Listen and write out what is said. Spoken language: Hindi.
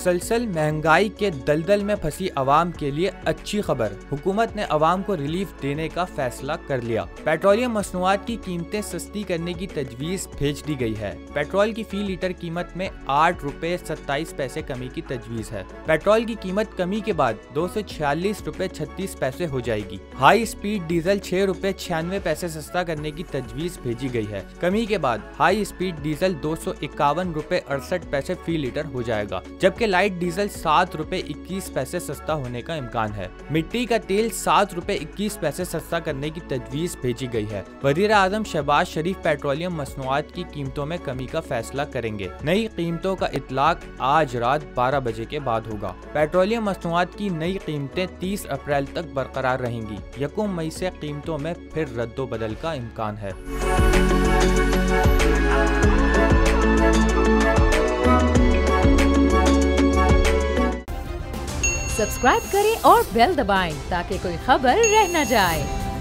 मुसलसल महंगाई के दलदल में फंसी आवाम के लिए अच्छी खबर। हुकूमत ने आवाम को रिलीफ देने का फैसला कर लिया। पेट्रोलियम मसनूआत की कीमतें सस्ती करने की तजवीज़ भेज दी गई है। पेट्रोल की फी लीटर कीमत में 8 रुपए 27 पैसे कमी की तजवीज़ है। पेट्रोल की कीमत कमी के बाद 246 रुपए 36 पैसे हो जाएगी। हाई स्पीड डीजल 6 रुपए 96 पैसे सस्ता करने की तजवीज़ भेजी गई है। कमी के बाद हाई स्पीड डीजल 251 रुपए 68 पैसे फी लीटर हो जाएगा, जबकि लाइट डीजल 7 रुपए 21 पैसे सस्ता होने का इम्कान है। मिट्टी का तेल 7 रुपए 21 पैसे सस्ता करने की तजवीज़ भेजी गई है। वज़ीर आज़म शहबाज शरीफ पेट्रोलियम मसनूआत की कीमतों में कमी का फैसला करेंगे। नई कीमतों का इतलाक आज रात 12 बजे के बाद होगा। पेट्रोलियम मसनूआत की नई कीमतें 30 अप्रैल तक बरकरार रहेंगी। 1 मई से कीमतों में फिर रद्दोबदल का इम्कान है। सब्सक्राइब करें और बेल दबाएं ताकि कोई खबर रह न जाए।